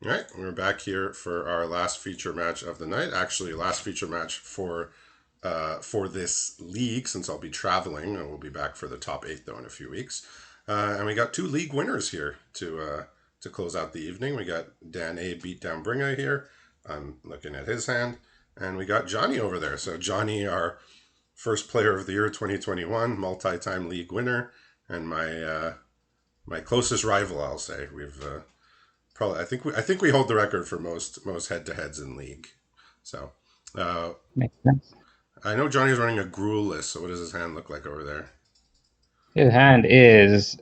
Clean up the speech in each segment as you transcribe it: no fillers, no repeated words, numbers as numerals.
All right, we're back here for our last feature match of the night. Actually, last feature match for this league, since I'll be traveling, and we'll be back for the top eight though in a few weeks. And we got two league winners here to close out the evening. We got Dan A beat down Bringa here. I'm looking at his hand, and we got Johnny over there. So Johnny, our first player of the year 2021, multi-time league winner, and my closest rival, I'll say. We've probably I think we hold the record for most head to heads in league. So uh, Makes sense. I know Johnny's running a gruel list. So what does his hand look like over there? His hand is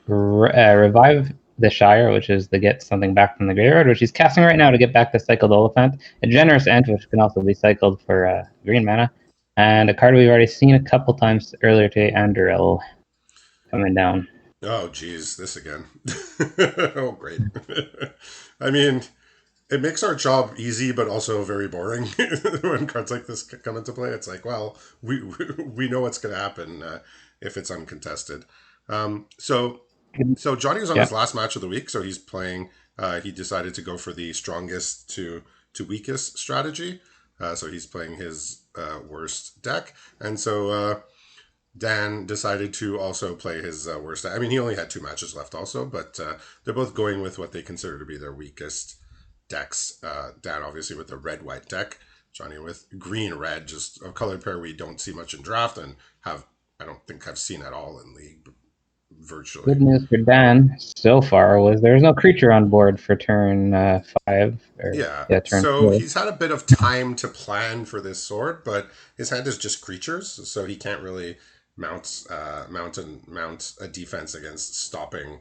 revive the Shire, which is to get something back from the graveyard, which he's casting right now to get back the cycled Oliphant. A generous Ent, which can also be cycled for green mana, and a card we've already seen a couple times earlier today, Anduril, coming down. Oh, geez, this again. Oh, great. I mean, it makes our job easy, but also very boring when cards like this come into play. It's like, well, we know what's going to happen if it's uncontested. So Johnny was on Yeah, his last match of the week, so he's playing. He decided to go for the strongest to weakest strategy. So he's playing his worst deck, and so Dan decided to also play his worst. I mean, he only had two matches left, also, but they're both going with what they consider to be their weakest decks. Dan, obviously, with the red-white deck. Johnny with green-red, just a color pair we don't see much in draft and I don't think have seen at all in league, virtually. good news for Dan so far was there's no creature on board for turn 5, or Yeah, yeah, turn so 4. he's had a bit of time to plan for this sword, but his hand is just creatures, so he can't really mount a defense against stopping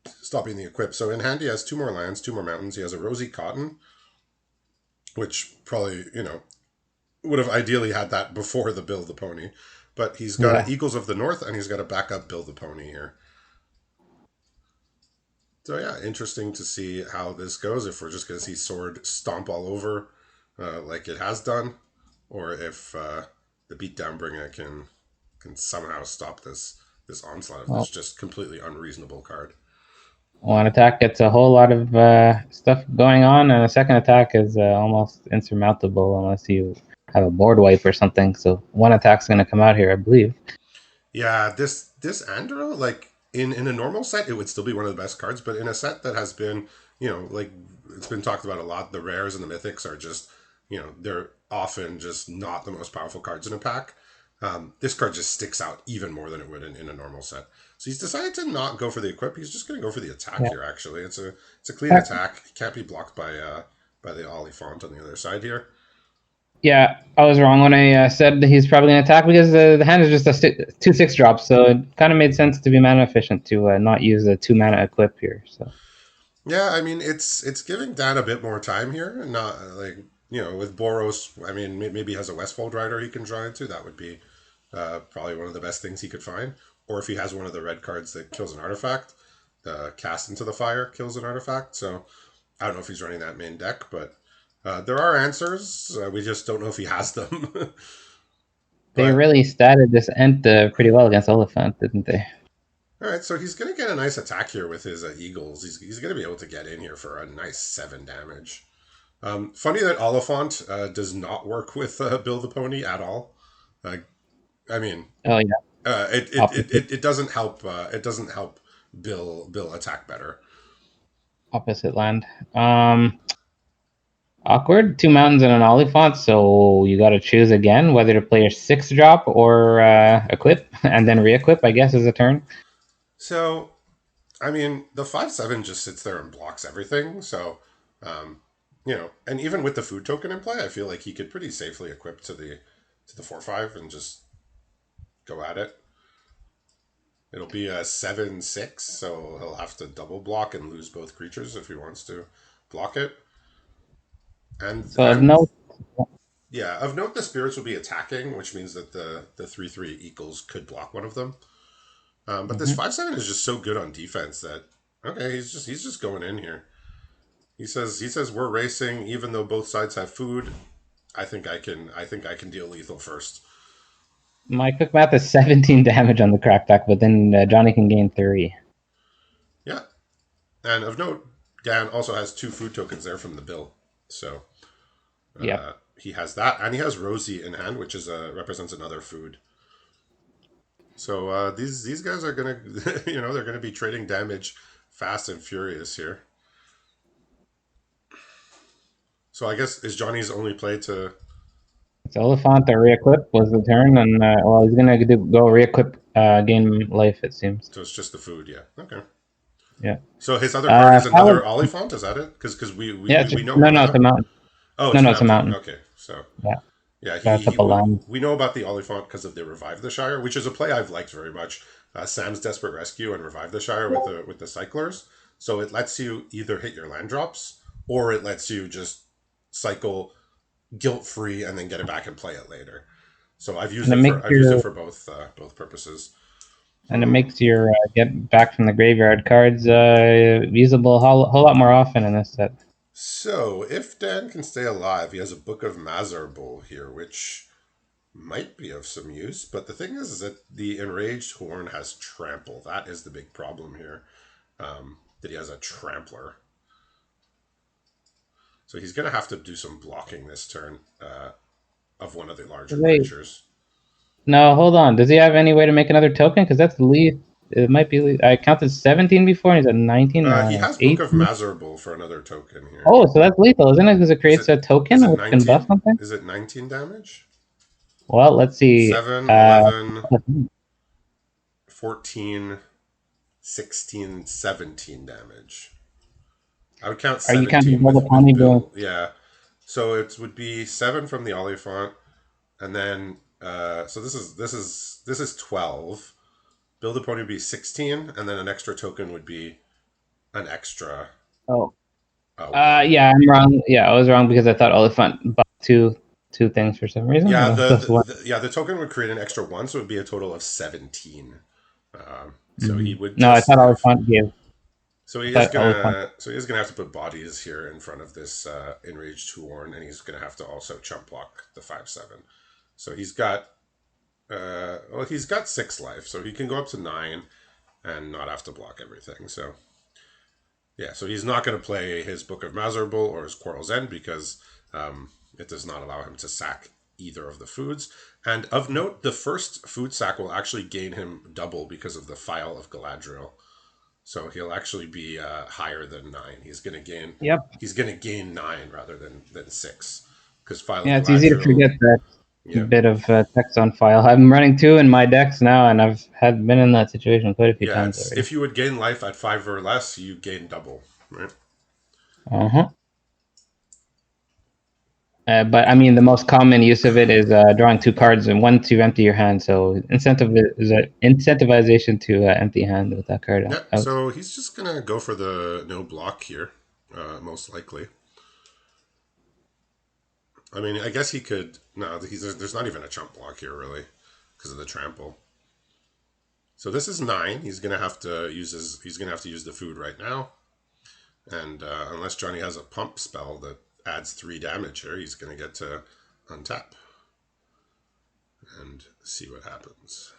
the equip. So in hand, he has two more lands, two more mountains. He has a Rosy Cotton, which probably, would have ideally had that before the Build the Pony. But he's got an Yeah, Eagles of the North, and he's got a backup Build the Pony here. So yeah, interesting to see how this goes. If we're just going to see Sword stomp all over like it has done, or if the Beatdown Bringer can somehow stop this onslaught of this well, just completely unreasonable card. one attack gets a whole lot of stuff going on, and a second attack is almost insurmountable unless you have a board wipe or something. So one attack's going to come out here, I believe. Yeah, this Andro, like in a normal set, it would still be one of the best cards, but in a set that has been, like it's been talked about a lot, the rares and the mythics are just, they're often just not the most powerful cards in a pack. This card just sticks out even more than it would in a normal set. So he's decided to not go for the equip. He's just going to go for the attack Yeah. here. Actually, it's a clean attack. He can't be blocked by the Oliphant on the other side here. Yeah, I was wrong when I said that he's probably going to attack because the hand is just a 2/6 drop, so it kind of made sense to be mana efficient to not use a 2 mana equip here. So Yeah, I mean it's giving Dan a bit more time here, not like with Boros. I mean maybe he has a Westfold Rider he can draw into. That would be probably one of the best things he could find. Or if he has one of the red cards that kills an artifact, cast into the fire kills an artifact. So I don't know if he's running that main deck, but there are answers. We just don't know if he has them. they But really statted this Ent pretty well against Oliphant, didn't they? all right, so he's gonna get a nice attack here with his Eagles. He's gonna be able to get in here for a nice 7 damage. Funny that Oliphant does not work with Bill the Pony at all. Uh, I mean, Oh yeah, it doesn't help. It doesn't help Bill attack better. opposite land. Awkward. 2 mountains and an Oliphant, so you got to choose again whether to play your 6 drop or equip, and then re-equip, I guess, is a turn. So, I mean, the 5/7 just sits there and blocks everything. So, and even with the food token in play, I feel like he could pretty safely equip to the 4/5 and just go at it. It'll be a 7/6, so he'll have to double block and lose both creatures if he wants to block it. So of And note, yeah, of note, the spirits will be attacking, which means that the 3/3 equals could block one of them. But this mhm. 5/7 is just so good on defense that okay, he's just going in here. He says we're racing, even though both sides have food. I think I can deal lethal first. My quick math is 17 damage on the crackback, but then Johnny can gain 3. Yeah, and of note, Dan also has 2 food tokens there from the bill. So Yep. he has that, and he has Rosie in hand, which is represents another food. So these guys are gonna, they're gonna be trading damage fast and furious here. So I guess is Johnny's only play to. So Oliphant or re-equip was the turn, and well, he's gonna go re-equip, gain life. It seems. So it's just the food, yeah. Okay. Yeah. So his other card is Paladin. another Oliphant. Is that it? Because Yeah. we know No, about no, it's a that. mountain. Oh, No, it's a no, it's a mountain. mountain. Okay, so Yeah. yeah, Got a couple lands. we know about the Oliphant because of the Revive the Shire, which is a play I've liked very much. Sam's Desperate Rescue and Revive the Shire with the cyclers. So it lets you either hit your land drops or it lets you just cycle guilt free and then get it back and play it later. So And it makes I've used it your for both purposes. get back from the graveyard cards usable a whole lot more often in this set. So if Dan can stay alive, he has a Book of Mazarbul here, which might be of some use. But the thing is that the Enraged Horn has Trample. That is the big problem here. That he has a Trampler. So he's going to have to do some blocking this turn of one of the larger Wait, creatures. no, hold on. Does he have any way to make another token? Because that's least. It might be. I counted 17 before, and he's at 19 now. He No, has Book of 18. Mazarbul for another token here. Oh, so that's lethal, isn't it? Because it Is creates it a token which can buff something. Is it 19 damage? Well, let's see. 7, 11, 14, 16, 17 damage. I would count Are you counting 17 double with pony doing? Bill. Yeah. So it would be 7 from the Oliphant, and then so this is 12. Build a pony would be 16, and then an extra token would be an extra Oh, 1. yeah, I'm wrong. Yeah, I was wrong because I thought Oliphant bought two things for some reason. Yeah, Just one. the token would create an extra 1, so it would be a total of 17. So he would No, I just thought have. Oliphant gave. I thought Oliphant. So he is gonna have to put bodies here in front of this enraged Horn, and he's gonna have to also chump block the 5/7. So he's got he's got 6 life, so he can go up to 9 and not have to block everything. So yeah, so he's not going to play his Book of Mazarbul or his Quarrel's End because it does not allow him to sack either of the foods. And of note, the first food sack will actually gain him double because of the File of Galadriel. So he'll actually be higher than 9. Yep. He's gonna gain 9 rather than 6 because File of Yeah, it's easy to Galadriel. forget that Yeah, bit of text on file. I'm running 2 in my decks now, and I've been in that situation quite a few yeah. times It's already. if you would gain life at 5 or less, you gain double, right? Uh huh. But I mean, the most common use of it is drawing 2 cards and once you empty your hand. So incentivization to empty hand with that card Yeah. out. So he's just gonna go for the no block here, most likely. I mean, I guess he could. No, there's not even a chump block here really, because of the trample. So this is 9. He's gonna have to use the food right now, and unless Johnny has a pump spell that adds 3 damage here, he's gonna get to untap and see what happens.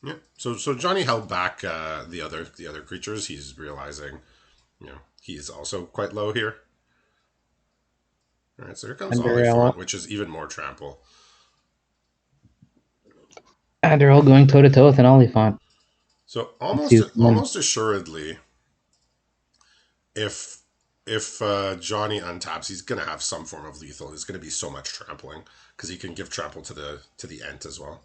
Yeah. So Johnny held back the other creatures. He's realizing, he's also quite low here. All right, so here comes And they're Oliphant, all, which is even more trample. going toe to toe with an Oliphant. So Let's see who's winning. almost assuredly, if Johnny untaps, he's gonna have some form of lethal. There's gonna be so much trampling because he can give trample to the Ent as well.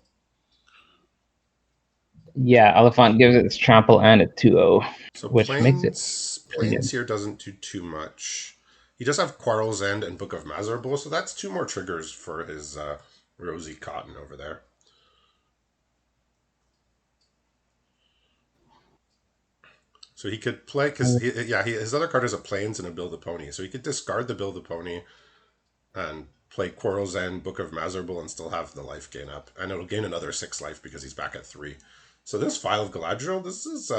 Yeah, Oliphant gives it its trample and a 2/0, So which makes it pretty planes good. here doesn't do too much. He does have Quarrel's End and Book of Mazarbul, so that's 2 more triggers for his Rosy Cotton over there. So he could play because his other card is a plains and a Build a Pony, so he could discard the Build a Pony and play Quarrel's End, Book of Mazarbul, and still have the life gain up, and it'll gain another 6 life because he's back at 3. So this File of Galadriel, this is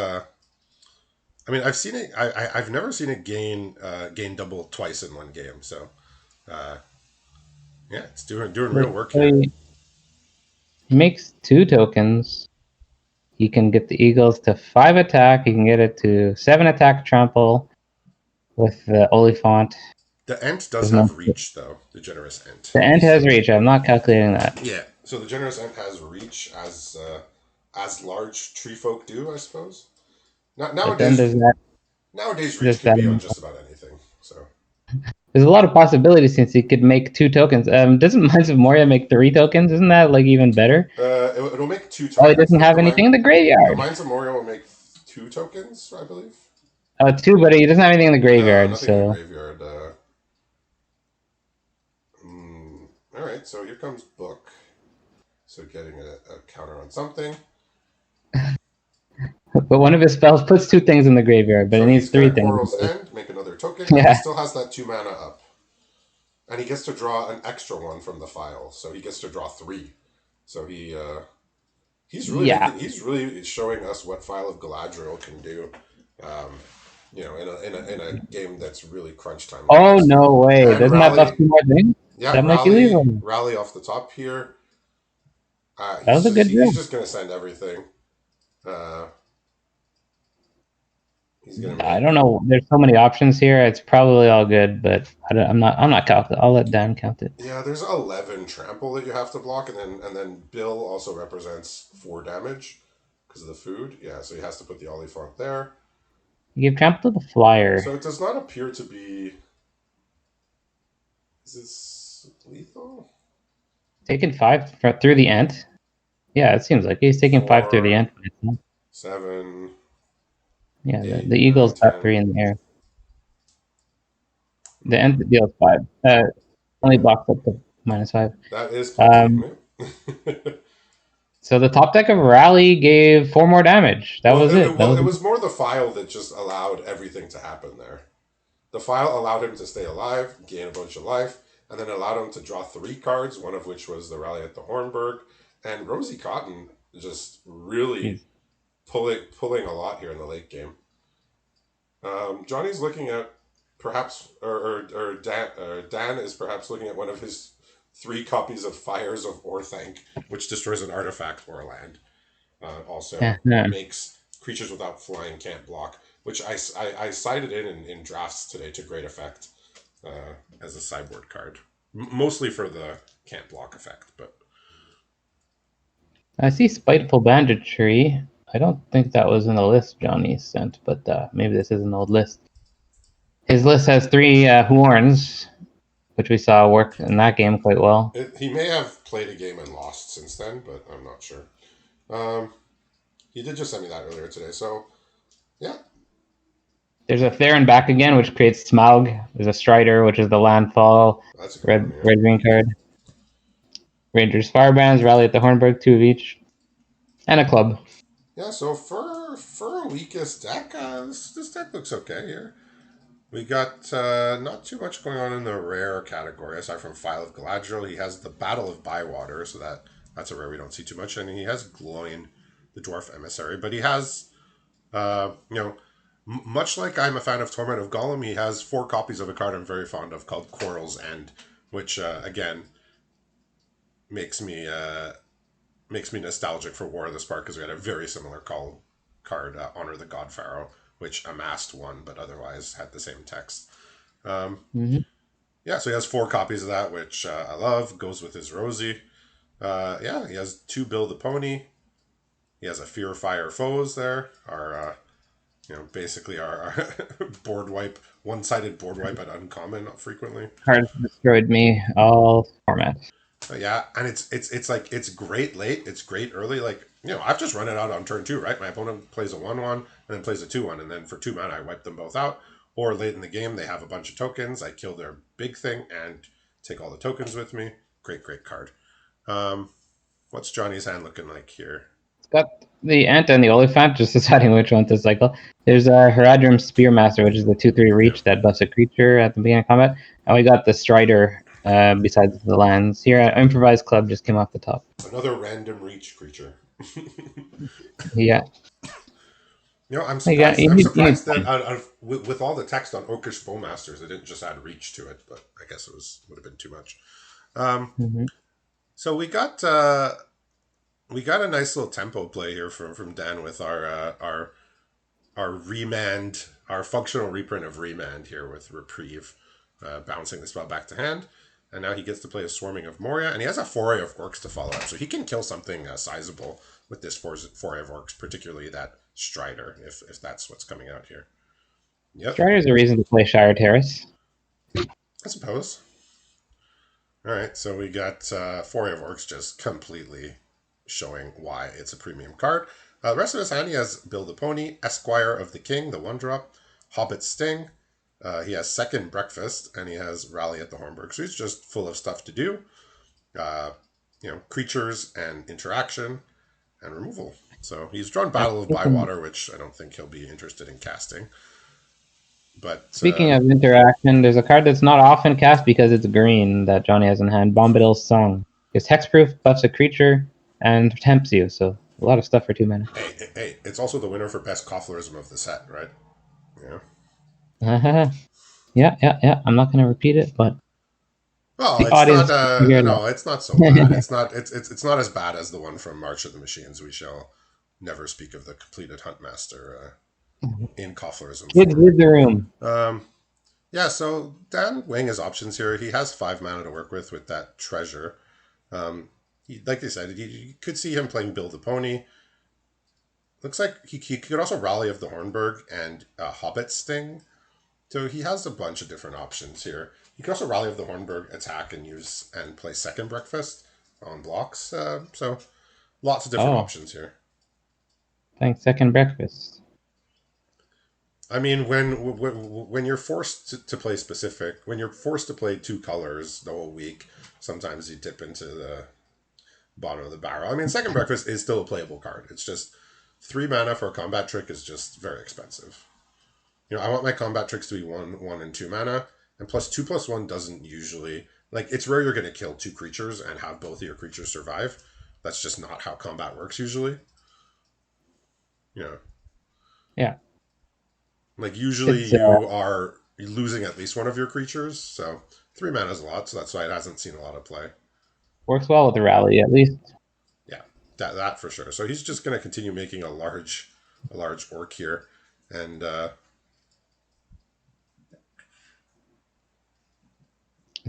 I mean, I've seen it. I've never seen it gain double twice in one game. So yeah, it's doing real work here. He makes 2 tokens. he can get the Eagles to 5 attack. He can get it to 7 attack trample with the Oliphant. The Ent does There's no, have reach, though. The generous Ent. the Ent has So reach. I'm not calculating that. yeah, so the generous Ent has reach as large tree folk do, I suppose. Now, But then nowadays, nowadays reach can that be on just about anything. So there's a lot of possibilities since he could make 2 tokens. Doesn't Minds of Moria make 3 tokens? Isn't that like even better? it'll make two Oh, he tokens. doesn't have anything in the The graveyard. Mines of Moria will make two tokens, I believe. 2, but he doesn't have anything in the No, graveyard. nothing in the So graveyard. All right, so here comes Book. So getting a counter on something. but one of his spells puts 2 things in the graveyard, but it So needs he's 3 gonna things. Quarrel's End, make another token, and he Yeah, still has that 2 mana up. And he gets to draw an extra one from the file, so he gets to draw 3. So yeah. he's really showing us what File of Galadriel can do. Um, in a game that's really crunch time like Oh this. no way! And Doesn't that buff 2 more things? yeah, That might be legal. rally off the top here. That was a good He's drill. just gonna send everything. Uh, he's gonna I make don't know. There's so many options here. It's probably all good, but I'm not. I'm not counting. I'll let Dan count it. yeah. There's 11 trample that you have to block, and then Bill also represents 4 damage because of the food. Yeah, so he has to put the Oliphant there. You give trample to the flyer. So it does not appear to be. Is this lethal? Taking 5 through the Ent. Yeah, it seems like he's taking 5 through the 4, Ent. 7, Yeah, 8, the 9, Eagles got 3 10. in the air. The Ent deals 5. Only blocks up to -5. That is plenty. Um, so the top deck of Rally gave 4 more damage. That was it. That Well, was it was more the file that just allowed everything to happen there. The file allowed him to stay alive, gain a bunch of life, and then allowed him to draw 3 cards, one of which was the Rally at the Hornburg. And Rosie Cotton just really Jeez. pulling a lot here in the late game. Johnny's looking at perhaps, or Dan is perhaps looking at one of his 3 copies of Fires of Orthanc, which destroys an artifact or a land. Also Yeah, no. makes creatures without flying can't block, which I cited in drafts today to great effect as a sideboard card. Mostly for the can't block effect, but I see Spiteful Banditry. I don't think that was in the list Johnny sent, but maybe this is an old list. His list has 3 horns, which we saw work in that game quite well. he may have played a game and lost since then, but I'm not sure. He did just send me that earlier today, so yeah. There's a Theron back again, which creates Smaug. There's a Strider, which is the landfall. That's a good one, yeah. Red green card. Rangers Firebrands, Rally at the Hornburg, 2 of each. And a club. Yeah, so for a weakest deck, this deck looks okay here. We got not too much going on in the rare category aside from File of Galadriel. He has the Battle of Bywater, so that's a rare we don't see too much, and he has Gloin, the Dwarf Emissary. But he has, much like I'm a fan of Torment of Gollum, he has 4 copies of a card I'm very fond of called Quarrel's End, which again makes me nostalgic for War of the Spark because we had a very similar card, Honor the God Pharaoh, which amassed 1 but otherwise had the same text. Yeah, so he has 4 copies of that, which I love. Goes with his Rosie. He has 2 Bill the Pony. He has a Fear Fire Foes there. Basically our board wipe, one-sided board wipe at uncommon frequently. Cards destroyed me, all formats. Yeah, and it's great late, it's great early. Like, I've just run it out on turn 2, right? My opponent plays a 1/1 and then plays a 2/1, and then for 2 mana I wipe them both out. Or late in the game they have a bunch of tokens, I kill their big thing and take all the tokens with me. Great card. What's Johnny's hand looking like here? It's got the Ent and the Oliphant, just deciding which one to cycle. There's a Haradrim Spearmaster, which is the 2/3 reach that buffs a creature at the beginning of combat. And we got the Strider besides the lands. Here, Improvised Club just came off the top. Another random reach creature. Yeah. I'm surprised. You I'm need surprised that with all the text on Oakish Bowmasters, they didn't just add reach to it. But I guess it would have been too much. So we got. we got a nice little tempo play here from Dan with our remand, our functional reprint of remand here with reprieve, bouncing the spell back to hand. And now he gets to play a Swarming of Moria, and he has a foray of orcs to follow up, so he can kill something sizable with this foray of orcs, particularly that Strider, if that's what's coming out here. Yep, Strider's a reason to play Shire Terrace. I suppose. All right, so we got foray of orcs just completely showing why it's a premium card. The rest of his hand, he has Build a Pony, Esquire of the King, the one drop, Hobbit Sting. He has Second Breakfast, and he has Rally at the Hornburg. So he's just full of stuff to do. Uh, creatures and interaction and removal. So he's drawn I'm Battle of thinking, Bywater, which I don't think he'll be interested in casting. But speaking of interaction, there's a card that's not often cast because it's green that Johnny has in hand. Bombadil's Song. It's hexproof, buffs a creature, and tempts you. So a lot of stuff for 2 mana. hey, it's also the winner for best Cofflerism of the set, right? Yeah. Yeah. I'm not going to repeat it, but Well, the it's not. audience can figure it No, it's not so bad. out. It's not. It's not as bad as the one from March of the Machines. We shall never speak of the completed Huntmaster in Cofflerism Kids form. read the room. Yeah. So Dan weighing his options here. He has 5 mana to work with that treasure. Like they said, you could see him playing Build the Pony. Looks like he could also Rally of the Hornburg and Hobbit Sting. So he has a bunch of different options here. You can also Rally of the Hornburg, attack, and use and play Second Breakfast on blocks. So lots of different Oh, options here. thanks. Second breakfast. I mean, when you're forced to play specific, when you're forced to play 2 colors the whole week, sometimes you dip into the bottom of the barrel. I mean, Second Breakfast is still a playable card. It's just 3 mana for a combat trick is just very expensive. I want my combat tricks to be 1 and 2 mana, and +2/+1 doesn't usually it's rare you're going to kill 2 creatures and have both of your creatures survive. That's just not how combat works usually. Yeah, Yeah, usually it's you are losing at least one of your creatures, so 3 mana is a lot. So that's why it hasn't seen a lot of play. works well with the rally at least. Yeah, that for sure. So he's just going to continue making a large orc here, and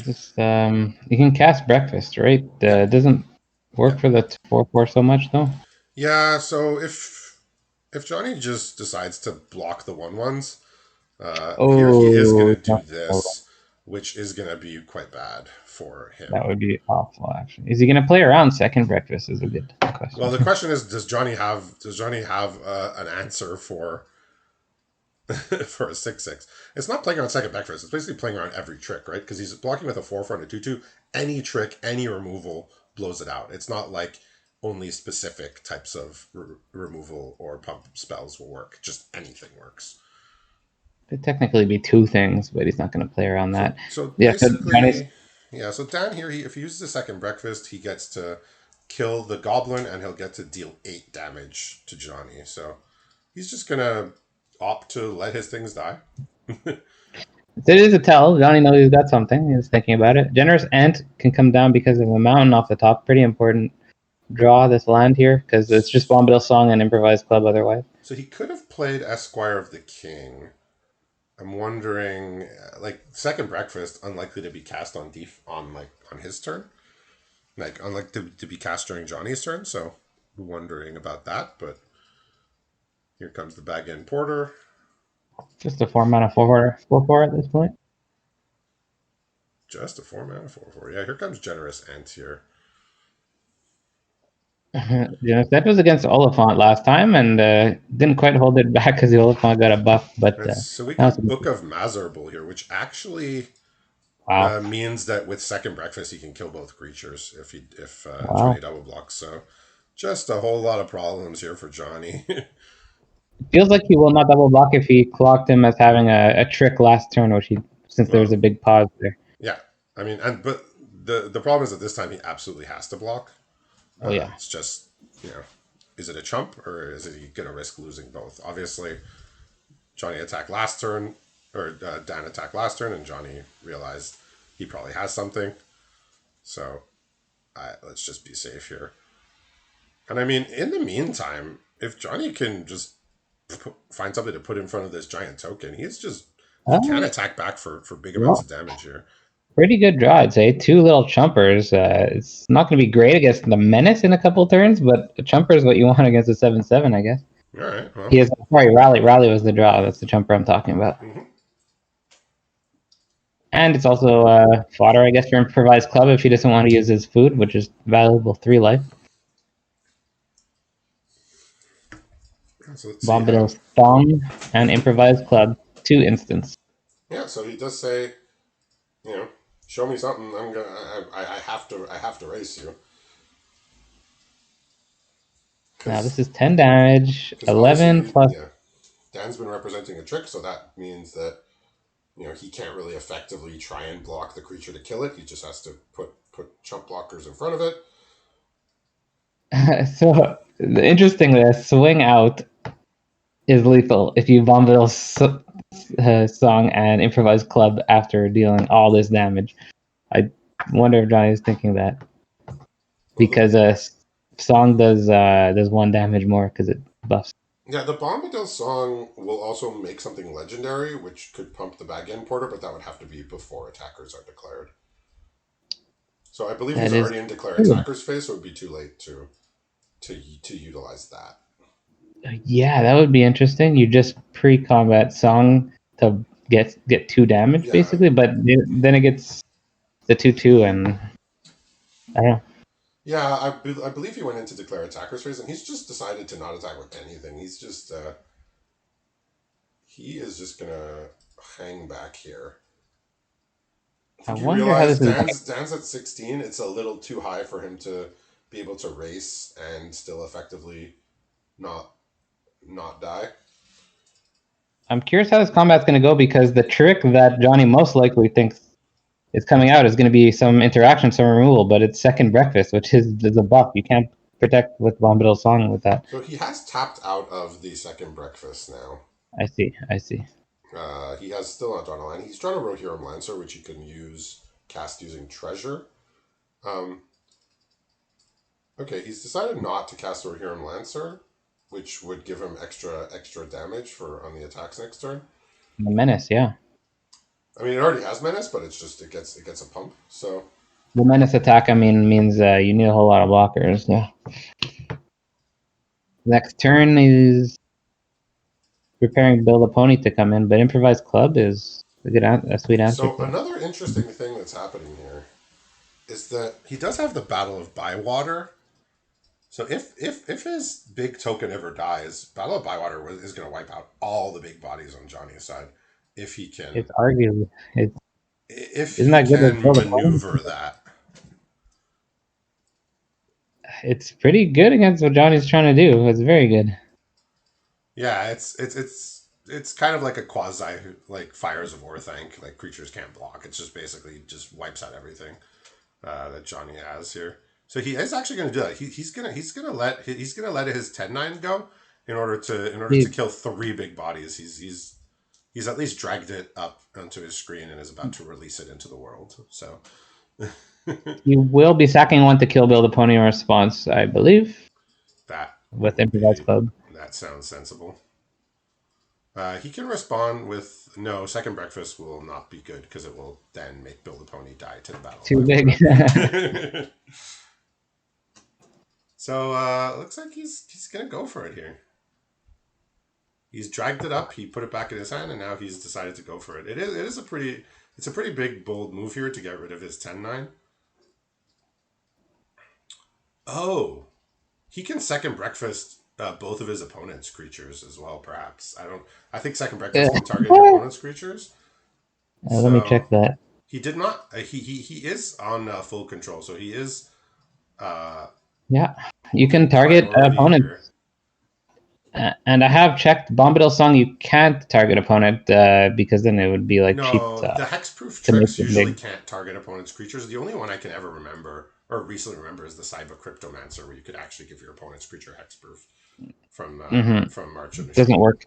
Just you can cast breakfast, right? yeah, It doesn't yeah. work for the 4/4 so much though. Yeah, so if Johnny just decides to block the 1/1s, here he is Oh gonna do no, this, which is gonna be quite bad for that him. would be awful. Actually, is he going to play around second breakfast? Is a good Well, question. the question is, does Johnny have an answer for for a 6/6? It's not playing around second breakfast. It's basically playing around every trick, right? Because he's blocking with a 4/4 and a 2/2. Any trick, any removal blows it out. It's not like only specific types of removal or pump spells will work. Just anything works. It'd technically be 2 things, but he's not going to play around So that. so Yeah, so Johnny's basically, yeah. So down here, if he uses the second breakfast, he gets to kill the goblin, and he'll get to deal 8 damage to Johnny. So he's just gonna opt to let his things die. it is a tell. Johnny knows he's got something. He's thinking about it. Generous Ant can come down because of a mountain off the top. Pretty important draw this land here because it's just Bombadil Song and Improvised Club otherwise. So he could have played Esquire of the King. I'm wondering, second breakfast, unlikely to be cast on his turn, unlikely to be cast during Johnny's turn. So wondering about that, but here comes the bag in Porter. Just a 4 mana 4/4 at this point. Just a 4 mana 4/4. Yeah, here comes Generous Ant here. Yeah, that was against Oliphant last time and didn't quite hold it back because the Oliphant got a buff. But And so we now it's got Book of Mazarbul here, which actually wow, means that with second breakfast he can kill both creatures if Johnny wow. double blocks. So just a whole lot of problems here for Johnny. It feels like he will not double block if he clocked him as having a trick last turn, which he since there's Well, a big pause there. yeah, I mean, but the problem is that this time he absolutely has to block. Oh yeah, It's just you know, is it a chump or is he gonna risk losing both? Obviously, Johnny attacked last turn, or Dan attacked last turn, and Johnny realized he probably has something. So let's just be safe here. And I mean, in the meantime, if Johnny can just find something to put in front of this giant token, he can Uh, attack back for big amounts well, of damage here. pretty good draw, I'd say. Two little chumpers. It's not going to be great against the menace in a couple turns, but a chumper is what you want against a 7/7, I guess. All right, well, He is sorry, rally. Rally was the draw. That's the chumper I'm talking about. mm-hmm. And it's also fodder, I guess, for improvised club if he doesn't want to use his food, which is valuable 3 life. So let's see how. Bombadil's Thong and improvised club, 2 instants. Yeah, so he does say, you know, show me something. I have to race you Now because this is 10 damage, 11 obviously, plus. yeah, Dan's been representing a trick, so that means that he can't really effectively try and block the creature to kill it. He just has to put chump blockers in front of it. So interestingly, a swing out is lethal if you Bombadil's song and improvised club after dealing all this damage. I wonder if Johnny is thinking that Well, because a song does 1 damage more because it buffs. yeah, the Bombadil song will also make something legendary, which could pump the bag importer, but that would have to be before attackers are declared. So I believe he's That is already in declare true. attackers phase, so it would be too late to utilize that. Yeah, that would be interesting. You just pre-combat song to get 2 damage Yeah, basically, but then it gets the 2/2, and I don't know. yeah, I believe he went into declare attackers phase, and he's just decided to not attack with anything. He is just gonna hang back here. I I think he wonder how this realized is. Dan's at 16. It's a little too high for him to be able to race and still effectively not not die. I'm curious how this combat's going to go because the trick that Johnny most likely thinks is coming out is going to be some interaction, some removal, but it's second breakfast, which is a buff. You can't protect with Bombadil's song with that. So he has tapped out of the second breakfast now. I see. I see. He has still not drawn a line. He's drawn a Rohirrim Lancer, which he can cast using treasure. Um, okay, he's decided not to cast Rohirrim Lancer, which would give him extra damage for on the attacks next turn. The menace, yeah. I mean, it already has menace, but it gets a pump. So The menace attack, I mean, means you need a whole lot of blockers. Yeah. Next turn is preparing to build a pony to come in, but improvised club is a sweet answer so to it. another interesting thing that's happening here is that he does have the Battle of Bywater. So if his big token ever dies, Battle of Bywater is going to wipe out all the big bodies on Johnny's side. If he can, It's arguably if isn't he that good to can build a pony? maneuver that. It's pretty good against what Johnny's trying to do. It's very good. Yeah, it's kind of like a quasi like Fires of Orthanc. Like creatures can't block. It's just basically just wipes out everything that Johnny has here. So he is actually going to do that. He's gonna let his 10-9 go in order to He, kill 3 big bodies. He's at least dragged it up onto his screen and is about to release it into the world. So he will be sacking 1 to kill build a pony in response, I believe, that with would improvised be club. that sounds sensible. He can respond with no. Second breakfast will not be good because it will then make Build a Pony die to the Battle of Too big. Bywater. So looks like he's gonna go for it here. He's dragged it up. He put it back in his hand, and now he's decided to go for it. It is a pretty big bold move here to get rid of his 10-9. Oh, he can second breakfast both of his opponent's creatures as well. Perhaps I don't. I think second breakfast can target your opponent's creatures. Let me So check that. he did not. He is on full control, so he is Yeah, you can in target priority here. opponents. And I have checked Bombadil song. You can't target opponent because then it would be like cheap No, the hexproof to make tricks it usually big. can't target opponent's creatures. The only one I can ever remember or recently remember is the Cyber Cryptomancer, where you could actually give your opponent's creature hexproof Mm-hmm. from March of Doesn't Machine. work.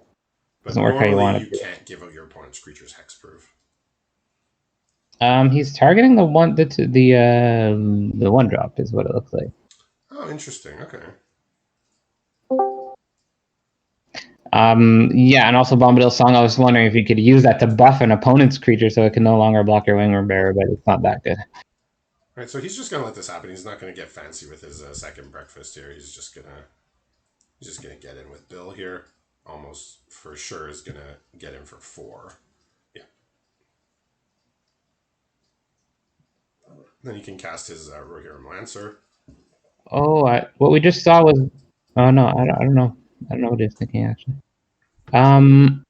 But Doesn't work how you normally want you it to. can't give out your opponent's creatures hexproof. He's targeting the one the 1 drop is what it looks like. Oh, interesting. Okay. Yeah, and also Bombadil's song. I was wondering if you could use that to buff an opponent's creature so it can no longer block your Winged Bearer, but it's not that good. Right, so he's just gonna let this happen. He's not gonna get fancy with his second breakfast here. He's just gonna get in with Bill here. Almost for sure is gonna get in for 4. Yeah. Then he can cast his Rohirrim Lancer. Oh, what we just saw was. Oh no, I don't know. I don't know what he's thinking actually. Um,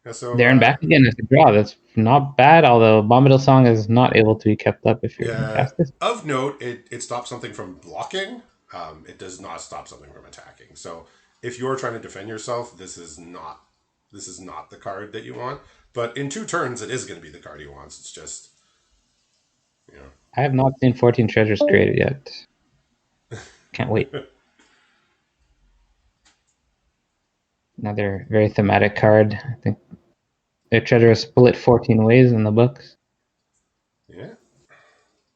Yeah, so there and back again as a draw. That's not bad. Although Bombadil's song is not able to be kept up if you're going to yeah, cast this. of note, it stops something from blocking. It does not stop something from attacking. So if you're trying to defend yourself, this is not the card that you want. But in 2 turns, it is going to be the card he wants. It's just, you know. I have not seen 14 treasures created yet. Can't wait. Another very thematic card. I think the treasure is split 14 ways in the books. Yeah.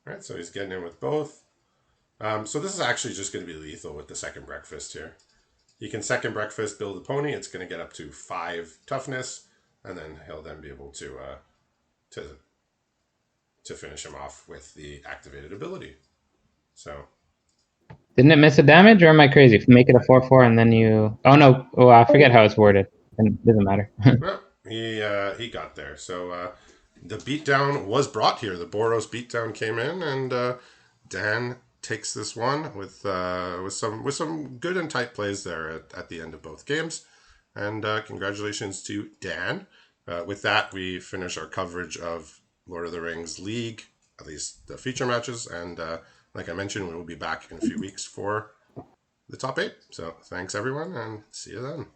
All right, so he's getting in with both. So this is actually just going to be lethal with the second breakfast here. You can second breakfast, build a pony. It's going to get up to 5 toughness, and then he'll then be able to to finish him off with the activated ability. So Didn't it miss a damage, or am I crazy? Make it a 4/4 and then you. Oh no! Oh, I forget how it's worded. It doesn't matter. well, he got there. So the beatdown was brought here. The Boros beatdown came in, and Dan takes this one with some good and tight plays there at the end of both games. And congratulations to Dan. With that, we finish our coverage of Lord of the Rings League, at least the feature matches. And like I mentioned, we will be back in a few weeks for the top 8. So thanks everyone, and see you then.